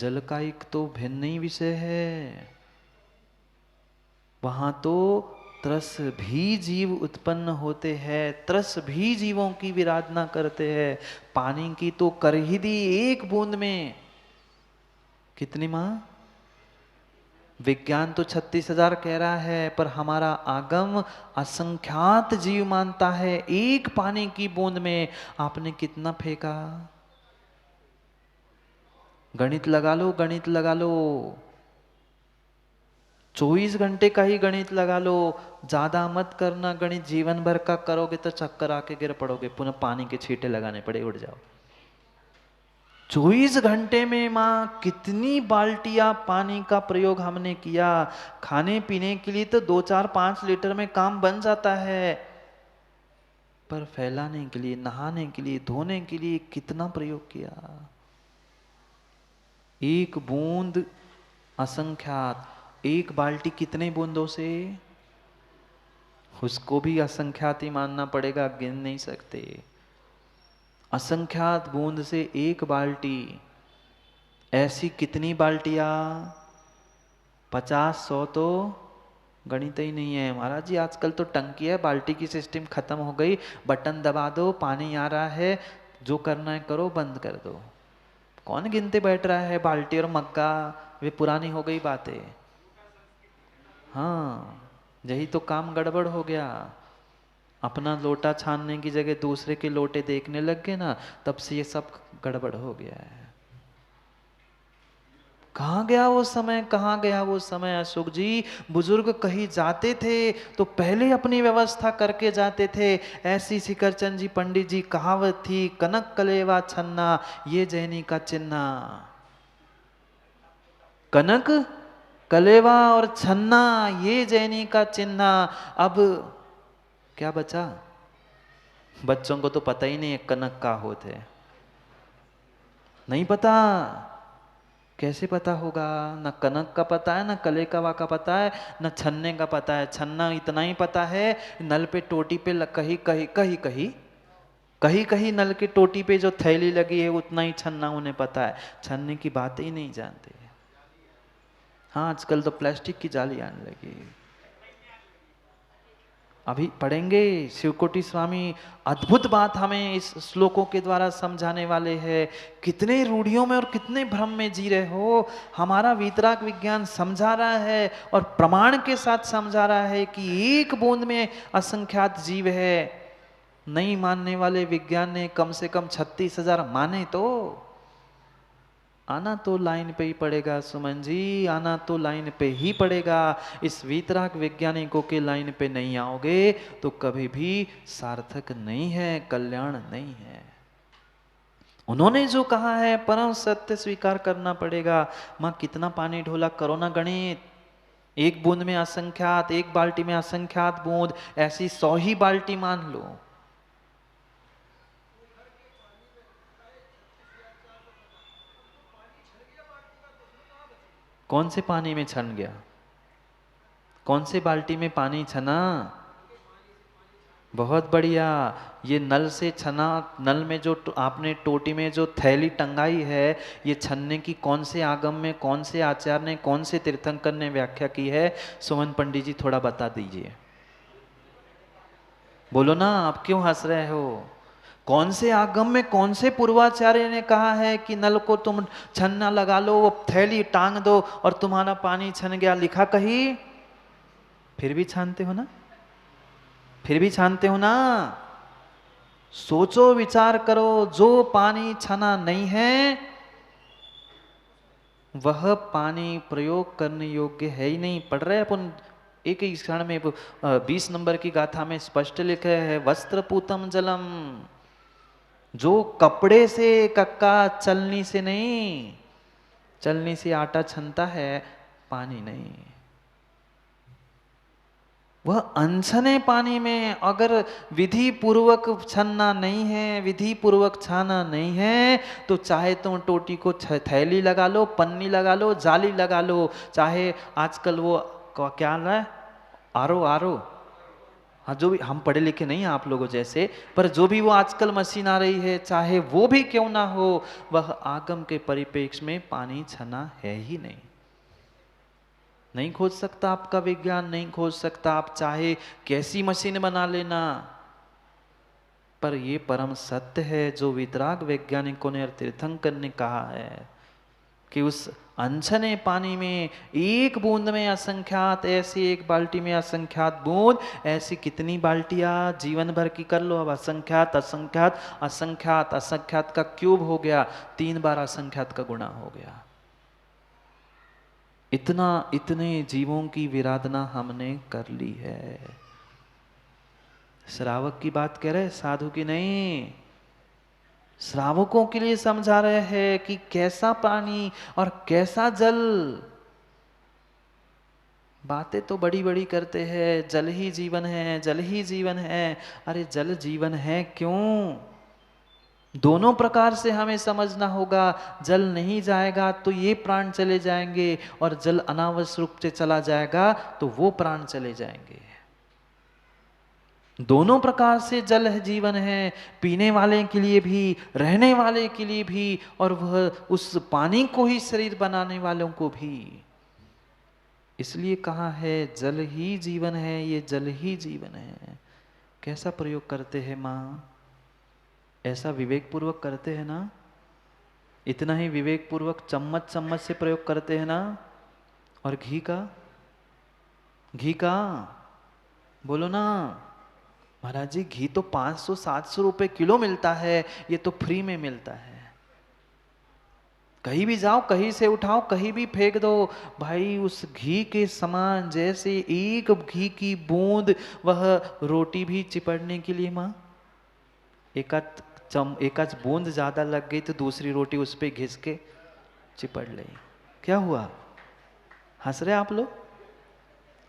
जल का एक तो भिन्न ही विषय है। वहां तो त्रस भी जीव उत्पन्न होते हैं, त्रस भी जीवों की विराधना करते हैं। पानी की तो कर ही दी एक बूंद में कितनी मां? विज्ञान तो 36,000 कह रहा है, पर हमारा आगम असंख्यात जीव मानता है। एक पानी की बूंद में आपने कितना फेंका? गणित लगा लो, गणित लगा लो, 24 घंटे का ही गणित लगा लो। ज्यादा मत करना गणित, जीवन भर का करोगे तो चक्कर आके गिर पड़ोगे, पुनः पानी के छींटे लगाने पड़े, उड़ जाओ। 24 घंटे में माँ कितनी बाल्टियां पानी का प्रयोग हमने किया। खाने पीने के लिए तो 2, 4, 5 लीटर में काम बन जाता है, पर फैलाने के लिए, नहाने के लिए, धोने के लिए कितना प्रयोग किया। एक बूंद असंख्यात, एक बाल्टी कितने बूंदों से? उसको भी असंख्यात ही मानना पड़ेगा, गिन नहीं सकते। असंख्यात बूंद से एक बाल्टी, ऐसी कितनी बाल्टियां? 50, 100 तो गणित ही नहीं है महाराज जी। आजकल तो टंकी है, बाल्टी की सिस्टम खत्म हो गई, बटन दबा दो, पानी आ रहा है, जो करना है करो, बंद कर दो। कौन गिनते बैठ रहा है बाल्टी और मग्गा? वे पुरानी हो गई बातें। हाँ, यही तो काम गड़बड़ हो गया। अपना लोटा छानने की जगह दूसरे के लोटे देखने लग गए ना, तब से ये सब गड़बड़ हो गया है। कहाँ गया वो समय, कहाँ गया वो समय अशोक जी? बुजुर्ग कहीं जाते थे तो पहले अपनी व्यवस्था करके जाते थे। ऐसी शिखरचंद जी पंडित जी कहावत थी, कनक कलेवा छन्ना ये जैनी का चिन्ना। कनक कलेवा और छन्ना ये जैनी का चिन्ह। अब क्या बचा? बच्चों को तो पता ही नहीं है कनक का होते है, नहीं पता। कैसे पता होगा? न कनक का पता है, न कलेकवा का पता है, न छन्ने का पता है। छन्ना इतना ही पता है, नल पे टोटी पे कहीं कहीं कहीं कहीं कहीं कहीं नल की टोटी पे जो थैली लगी है उतना ही छन्ना उन्हें पता है, छन्ने की बात ही नहीं जानते। हाँ, आजकल तो प्लास्टिक की जाली आने लगी। अभी पढ़ेंगे, शिवकोटि स्वामी अद्भुत बात हमें इस श्लोकों के द्वारा समझाने वाले हैं। कितने रूढ़ियों में और कितने भ्रम में जी रहे हो। हमारा वीतराग विज्ञान समझा रहा है और प्रमाण के साथ समझा रहा है कि एक बूंद में असंख्यात जीव है। नहीं मानने वाले विज्ञान ने कम से कम 36,000 माने तो। आना तो लाइन पे ही पड़ेगा सुमन जी, आना तो लाइन पे ही पड़ेगा। इस वीतराग वैज्ञानिकों के लाइन पे नहीं आओगे तो कभी भी सार्थक नहीं है, कल्याण नहीं है। उन्होंने जो कहा है परम सत्य स्वीकार करना पड़ेगा। मां कितना पानी ढोला, करो ना गणित। एक बूंद में असंख्यात, एक बाल्टी में असंख्यात बूंद, ऐसी 100 ही बाल्टी मान लो। कौन से पानी में छन गया? कौन से बाल्टी में पानी छना? बहुत बढ़िया। ये नल से छना, नल में जो आपने टोटी में जो थैली टंगाई है, ये छन्ने की कौन से आगम में, कौन से आचार्य ने, कौन से तीर्थंकर ने व्याख्या की है? सुमन पंडित जी थोड़ा बता दीजिए। बोलो ना, आप क्यों हंस रहे हो? कौन से आगम में, कौन से पूर्वाचार्य ने कहा है कि नल को तुम छन्ना लगा लो, वो थैली टांग दो और तुम्हारा पानी छन गया? लिखा कहीं? फिर भी छानते हो ना, फिर भी छानते हो ना। सोचो, विचार करो, जो पानी छना नहीं है वह पानी प्रयोग करने योग्य है ही नहीं। पढ़ रहे अपन एक ही क्षण में 20 नंबर की गाथा में स्पष्ट लिखे है, वस्त्र पूतम जलम। जो कपड़े से कक्का, चलनी से नहीं, चलनी से आटा छनता है, पानी नहीं। वह अनछने पानी में अगर विधि पूर्वक छनना नहीं है, विधि पूर्वक छाना नहीं है, तो चाहे तुम टोटी को थैली लगा लो, पन्नी लगा लो, जाली लगा लो, चाहे आजकल वो क्या है, आरो आरो, हाँ, जो भी हम पढ़े लिखे नहीं हैं आप लोगों जैसे, पर जो भी वो आजकल मशीन आ रही है, चाहे वो भी क्यों ना हो, वह आगम के परिप्रेक्ष्य में पानी छना है ही नहीं। नहीं खोज सकता आपका विज्ञान, नहीं खोज सकता आप चाहे कैसी मशीन बना लेना, पर ये परम सत्य है जो वितराग वैज्ञानिकों ने और तीर्थंकर ने कहा है कि उस अनछने पानी में एक बूंद में असंख्यात, ऐसी एक बाल्टी में असंख्यात बूंद, ऐसी कितनी बाल्टियां जीवन भर की कर लो। अब असंख्यात असंख्यात असंख्यात असंख्यात का क्यूब हो गया, 3 बार असंख्यात का गुणा हो गया। इतना इतने जीवों की विराधना हमने कर ली है। श्रावक की बात कह रहे, साधु की नहीं। श्रावकों के लिए समझा रहे हैं कि कैसा पानी और कैसा जल। बातें तो बड़ी बड़ी करते हैं, जल ही जीवन है, जल ही जीवन है। अरे जल जीवन है क्यों? दोनों प्रकार से हमें समझना होगा। जल नहीं जाएगा तो ये प्राण चले जाएंगे, और जल अनावश्यक रूप से चला जाएगा तो वो प्राण चले जाएंगे। दोनों प्रकार से जल है, जीवन है, पीने वाले के लिए भी, रहने वाले के लिए भी, और वह उस पानी को ही शरीर बनाने वालों को भी। इसलिए कहा है जल ही जीवन है, ये जल ही जीवन है। कैसा प्रयोग करते हैं माँ? ऐसा विवेक पूर्वक करते हैं ना? इतना ही विवेक पूर्वक चम्मच चम्मच से प्रयोग करते हैं ना? और घी का, घी का बोलो ना महाराज जी, घी तो 500-700 रुपए किलो मिलता है, ये तो फ्री में मिलता है। कहीं भी जाओ, कहीं से उठाओ, कहीं भी फेंक दो भाई। उस घी के समान जैसे एक घी की बूंद, वह रोटी भी चिपड़ने के लिए माँ एकाच बूंद ज्यादा लग गई तो दूसरी रोटी उस पर घिस के चिपड़ ली। क्या हुआ? हंस रहे आप लोग?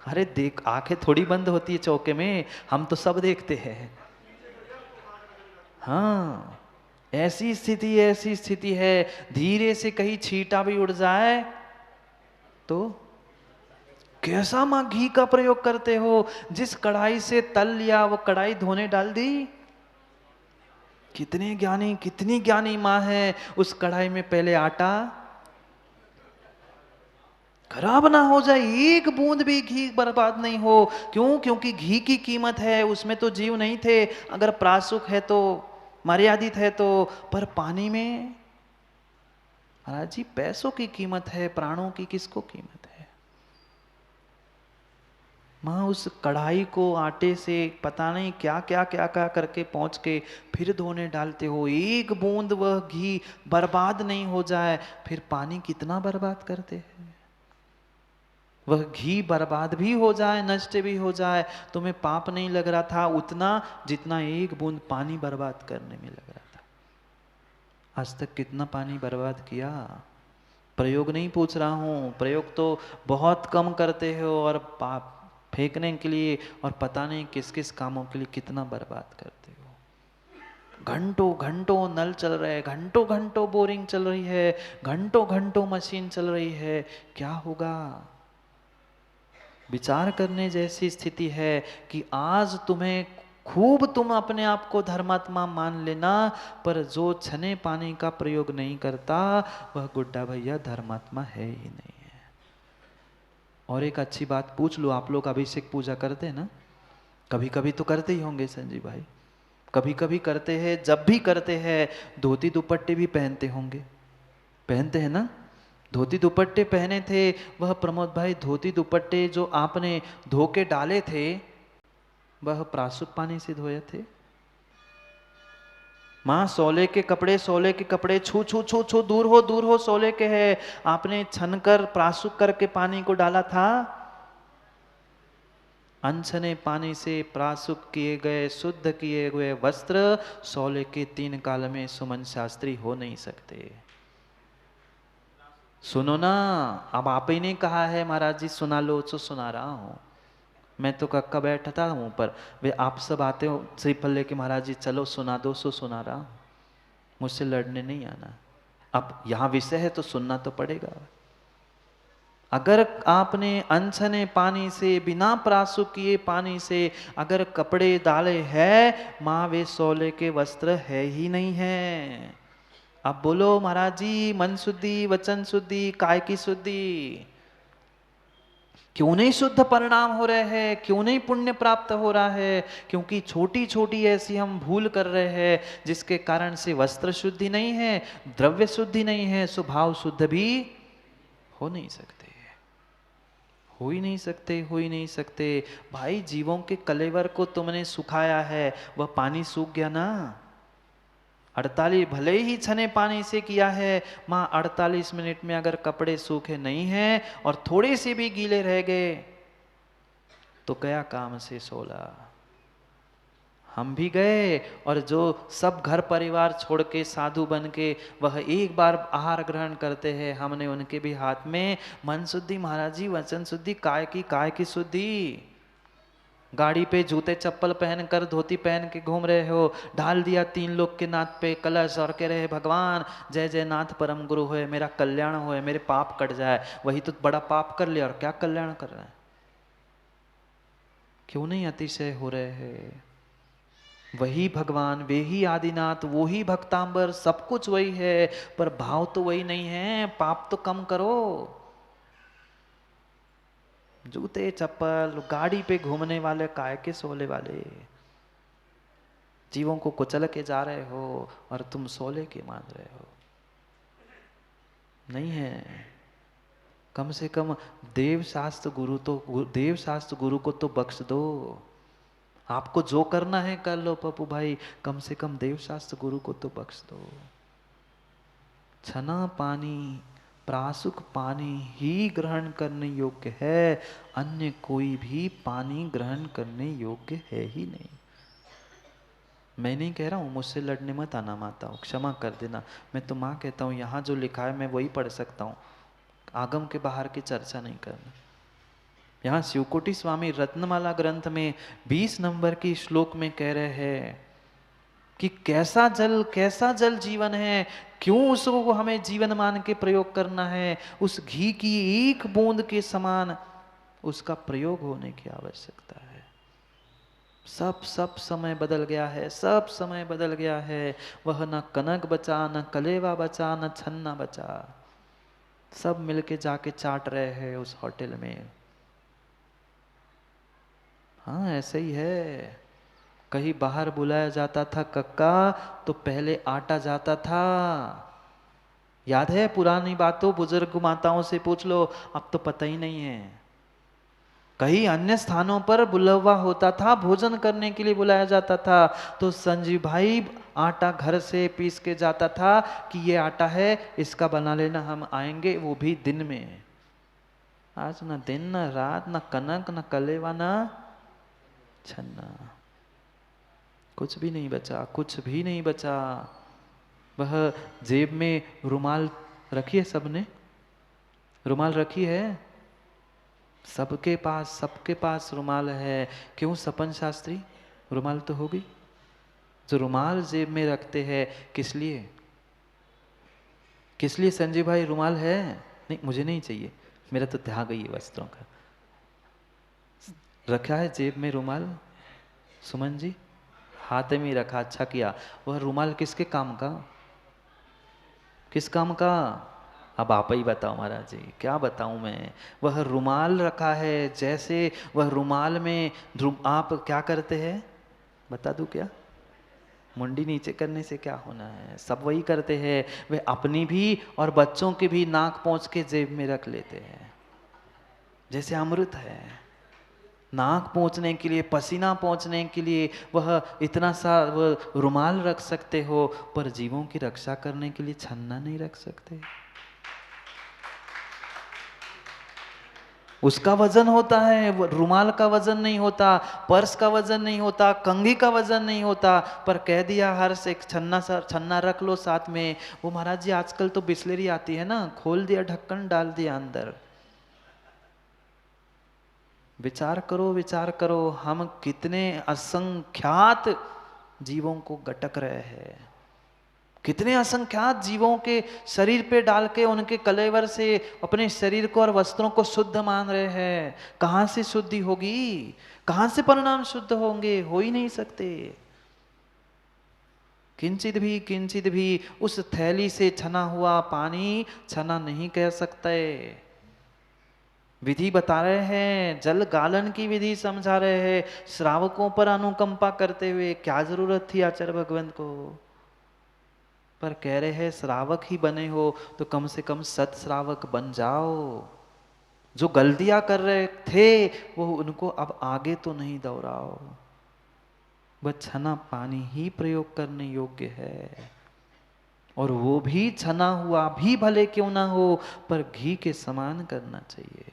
अरे देख, आंखें थोड़ी बंद होती है चौके में, हम तो सब देखते हैं। हाँ, ऐसी स्थिति है। धीरे से कहीं छींटा भी उड़ जाए तो कैसा माँ घी का प्रयोग करते हो? जिस कढ़ाई से तल लिया वो कढ़ाई धोने डाल दी। कितने ज्ञानी, कितनी ज्ञानी माँ है। उस कढ़ाई में पहले आटा खराब ना हो जाए, एक बूंद भी घी बर्बाद नहीं हो। क्यों? क्योंकि घी की कीमत है, उसमें तो जीव नहीं थे। अगर प्रासुक है तो, मर्यादित है तो, पर पानी में महाराज जी पैसों की कीमत है, प्राणों की किसको कीमत है? माँ उस कढ़ाई को आटे से पता नहीं क्या क्या क्या क्या करके पहुँच के फिर धोने डालते हो। एक बूंद वह घी बर्बाद नहीं हो जाए, फिर पानी कितना बर्बाद करते हैं। वह घी बर्बाद भी हो जाए, नष्ट भी हो जाए, तुम्हें पाप नहीं लग रहा था उतना जितना एक बूंद पानी बर्बाद करने में लग रहा था। आज तक कितना पानी बर्बाद किया? प्रयोग नहीं पूछ रहा हूँ, प्रयोग तो बहुत कम करते हो, और पाप फेंकने के लिए और पता नहीं किस किस कामों के लिए कितना बर्बाद करते हो। घंटों घंटों नल चल रहे हैं, घंटों घंटों बोरिंग चल रही है, घंटों घंटों मशीन चल रही है। क्या होगा? विचार करने जैसी स्थिति है कि आज तुम्हें खूब, तुम अपने आप को धर्मात्मा मान लेना, पर जो छने पानी का प्रयोग नहीं करता वह गुड्डा भैया धर्मात्मा है ही नहीं है। और एक अच्छी बात पूछ लो, आप लोग अभिषेक पूजा करते हैं ना? कभी कभी तो करते ही होंगे संजीव भाई, कभी कभी करते हैं। जब भी करते हैं धोती दुपट्टे भी पहनते होंगे, पहनते हैं ना? धोती दुपट्टे पहने थे वह प्रमोद भाई, धोती दुपट्टे जो आपने धो के डाले थे वह प्रासुक पानी से धोए थे? माँ सोले के कपड़े, सोले के कपड़े छू छू छू छू, दूर हो सोले के है, आपने छनकर प्रासुक करके पानी को डाला था? अनछने पानी से प्रासुक किए गए, शुद्ध किए हुए वस्त्र सोले के 3 काल में सुमन शास्त्री हो नहीं सकते। सुनो ना, अब आप ही ने कहा है महाराज जी सुना लो, तो सुना रहा हूं। मैं तो कक्का बैठा था ऊपर, वे आप सब आते हो श्रीफल लेके, महाराज जी चलो सुना दो, सो सुना रहा हूं। मुझसे लड़ने नहीं आना। अब यहां विषय है तो सुनना तो पड़ेगा। अगर आपने अनछने पानी से, बिना प्रासुक किए पानी से अगर कपड़े डाले हैं, माँ वे सोले के वस्त्र है ही नहीं है। अब बोलो महाराज जी, मन शुद्धि, वचन शुद्धि, काय की शुद्धि, क्यों नहीं शुद्ध परिणाम हो रहे हैं, क्यों नहीं पुण्य प्राप्त हो रहा है? क्योंकि छोटी छोटी ऐसी हम भूल कर रहे हैं जिसके कारण से वस्त्र शुद्धि नहीं है, द्रव्य शुद्धि नहीं है, स्वभाव शुद्ध भी हो नहीं सकते, हो ही नहीं सकते, हो ही नहीं सकते। भाई जीवों के कलेवर को तुमने सुखाया है, वह पानी सूख गया ना। 48 भले ही छने पानी से किया है, माँ 48 मिनट में अगर कपड़े सूखे नहीं हैं और थोड़े से भी गीले रह गए तो गया काम से 16। हम भी गए और जो सब घर परिवार छोड़ के साधु बन के वह एक बार आहार ग्रहण करते हैं, हमने उनके भी हाथ में मन शुद्धि महाराज जी, वचन शुद्धि, काय की शुद्धि। गाड़ी पे जूते चप्पल पहनकर, धोती पहन के घूम रहे हो, ढाल दिया 3 लोग के नाथ पे कलश और कह रहे भगवान जय जय नाथ परम गुरु होए, मेरा कल्याण होए, मेरे पाप कट जाए। वही तो बड़ा पाप कर लिया और क्या कल्याण कर रहा है? क्यों नहीं अतिशय हो रहे हैं? वही भगवान, वे ही आदिनाथ, वो ही भक्तांबर, सब कुछ वही है, पर भाव तो वही नहीं है। पाप तो कम करो। जूते चप्पल, गाड़ी पे घूमने वाले, काय के सोले वाले, जीवों को कुचल के जा रहे हो और तुम सोले के मान रहे हो। नहीं है। कम से कम देव शास्त्र गुरु को तो बख्श दो। आपको जो करना है कर लो पप्पू भाई, कम से कम देव शास्त्र गुरु को तो बख्श दो। छना पानी, प्रासुक पानी ही ग्रहण करने योग्य है, अन्य कोई भी पानी ग्रहण करने योग्य है ही नहीं। मैं नहीं कह रहा हूँ मुझसे लड़ने मत आना माताओं, क्षमा कर देना। मैं तो माँ कहता हूँ, यहाँ जो लिखा है मैं वही पढ़ सकता हूँ, आगम के बाहर की चर्चा नहीं करना। यहाँ शिवकोटि स्वामी रत्नमाला ग्रंथ में 20 नंबर की श्लोक में कह रहे हैं कि कैसा जल जीवन है, क्यों उसको हमें जीवन मान के प्रयोग करना है। उस घी की एक बूंद के समान उसका प्रयोग होने की आवश्यकता है। सब समय बदल गया है, सब समय बदल गया है। वह न कनक बचा, न कलेवा बचा, न छन्ना बचा। सब मिलके जाके चाट रहे हैं उस होटल में। हाँ ऐसे ही है। कहीं बाहर बुलाया जाता था कक्का तो पहले आटा जाता था। याद है पुरानी बातों, बुजुर्ग माताओं से पूछ लो, अब तो पता ही नहीं है। कहीं अन्य स्थानों पर बुलावा होता था, भोजन करने के लिए बुलाया जाता था, तो संजीव भाई आटा घर से पीस के जाता था कि ये आटा है, इसका बना लेना, हम आएंगे, वो भी दिन में। आज न दिन न रात, न कनक न कलेवा न छन्ना, कुछ भी नहीं बचा, कुछ भी नहीं बचा। वह जेब में रुमाल रखी है, सबने रुमाल रखी है, सबके पास रुमाल है। क्यों सपन शास्त्री, रुमाल तो होगी। जो रुमाल जेब में रखते हैं किस लिए, किस लिए संजय भाई रुमाल है? नहीं मुझे नहीं चाहिए, मेरा तो त्याग गई है वस्त्रों का। रखा है जेब में रुमाल सुमन जी, हाथ में रखा, अच्छा किया। वह रुमाल किसके काम का, किस काम का? अब आप ही बताओ महाराज जी, क्या बताऊं मैं। वह रुमाल रखा है, जैसे वह रुमाल में आप क्या करते हैं, बता दूं क्या? मुंडी नीचे करने से क्या होना है, सब वही करते हैं। वे अपनी भी और बच्चों की भी नाक पोंछ के जेब में रख लेते हैं, जैसे अमृत है। नाक पोंछने के लिए, पसीना पोंछने के लिए वह इतना सा वह रुमाल रख सकते हो, पर जीवों की रक्षा करने के लिए छन्ना नहीं रख सकते। उसका वजन होता है, रुमाल का वजन नहीं होता, पर्स का वजन नहीं होता, कंघी का वजन नहीं होता, पर कह दिया हर से छन्ना रख लो साथ में। वो महाराज जी आजकल तो बिस्लेरी आती है ना, खोल दिया ढक्कन, डाल दिया अंदर। विचार करो हम कितने असंख्यात जीवों को गटक रहे हैं, कितने असंख्यात जीवों के शरीर पे डाल के उनके कलेवर से अपने शरीर को और वस्त्रों को शुद्ध मान रहे हैं। कहां से शुद्धि होगी, कहां से परिणाम शुद्ध होंगे, हो ही नहीं सकते। किंचित भी उस थैली से छना हुआ पानी छना नहीं कह सकते। विधि बता रहे हैं, जल गालन की विधि समझा रहे हैं, श्रावकों पर अनुकंपा करते हुए। क्या जरूरत थी आचार्य भगवंत को, पर कह रहे हैं श्रावक ही बने हो तो कम से कम सत श्रावक बन जाओ। जो गलतियां कर रहे थे वो उनको अब आगे तो नहीं दोहराओ। वह छना पानी ही प्रयोग करने योग्य है, और वो भी छना हुआ भी भले क्यों ना हो, पर घी के समान करना चाहिए।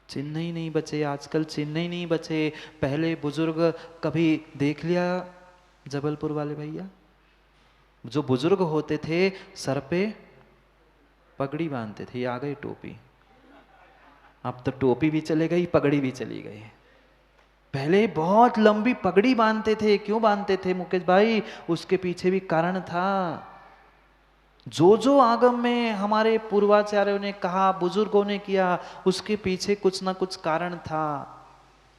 चिन्ह ही नहीं बचे आजकल, चिन्ह ही नहीं बचे। पहले बुजुर्ग कभी देख लिया जबलपुर वाले भैया, जो बुजुर्ग होते थे सर पे पगड़ी बांधते थे। आ गई टोपी, अब तो टोपी भी चले गई, पगड़ी भी चली गई। पहले बहुत लंबी पगड़ी बांधते थे। क्यों बांधते थे मुकेश भाई? उसके पीछे भी कारण था। जो जो आगम में हमारे पूर्वाचार्यों ने कहा, बुजुर्गों ने किया, उसके पीछे कुछ ना कुछ कारण था।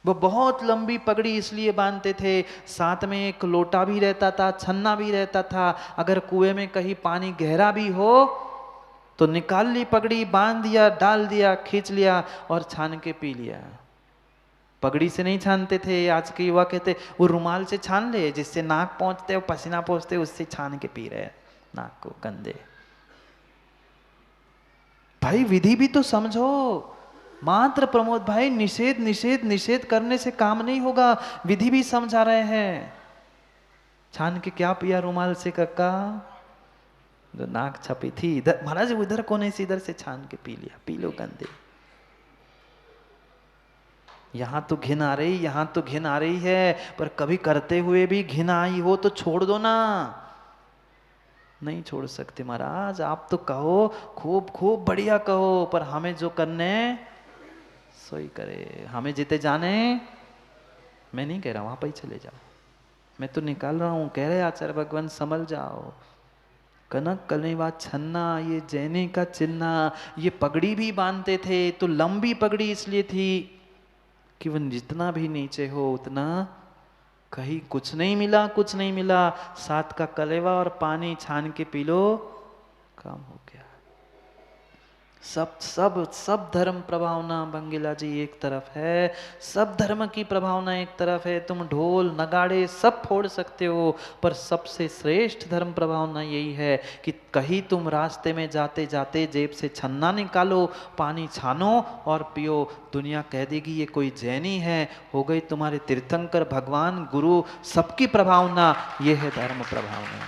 वो बहुत लंबी पगड़ी इसलिए बांधते थे, साथ में एक लोटा भी रहता था, छन्ना भी रहता था। अगर कुएं में कहीं पानी गहरा भी हो तो निकाल ली पगड़ी, बांध दिया, डाल दिया, खींच लिया और छान के पी लिया। पगड़ी से नहीं छानते थे। आज के युवा कहते वो रुमाल से छान ले, जिससे नाक पहुंचते हो, पसीना पहुंचते, उससे छान के पी रहे नाक को गंदे। भाई विधि भी तो समझो। मात्र प्रमोद भाई निषेध निषेध निषेध करने से काम नहीं होगा, विधि भी समझा रहे हैं। छान के क्या पिया रुमाल से कक्का? जो नाक छपी थी इधर, महाराज उधर कोने से इधर से छान के पी लिया, पी लो गंदे। यहां तो घिन आ रही, यहां तो घिन आ रही है, पर कभी करते हुए भी घिन आई हो तो छोड़ दो ना। नहीं छोड़ सकते महाराज, आप तो कहो, खूब खूब बढ़िया कहो, पर हमें जो करने सोई करे। हमें जीते जाने, मैं नहीं कह रहा वहां पर ही चले जाओ, मैं तो निकाल रहा हूं। कह रहे आचार्य भगवान संभल जाओ। कनक कलेवा छन्ना, ये जैने का चिन्ना, ये पगड़ी भी बांधते थे तो लंबी पगड़ी इसलिए थी कि वह जितना भी नीचे हो उतना कहीं कुछ नहीं मिला, कुछ नहीं मिला, साथ का कलेवा और पानी छान के पी लो, काम हो गया। सब सब सब धर्म प्रभावना बंगीला जी एक तरफ है, सब धर्म की प्रभावना एक तरफ है। तुम ढोल नगाड़े सब फोड़ सकते हो, पर सबसे श्रेष्ठ धर्म प्रभावना यही है कि कहीं तुम रास्ते में जाते जाते जेब से छन्ना निकालो, पानी छानो और पियो। दुनिया कह देगी ये कोई जैनी है, हो गई तुम्हारे तीर्थंकर, भगवान गुरु, सबकी प्रभावना। ये है धर्म प्रभावना।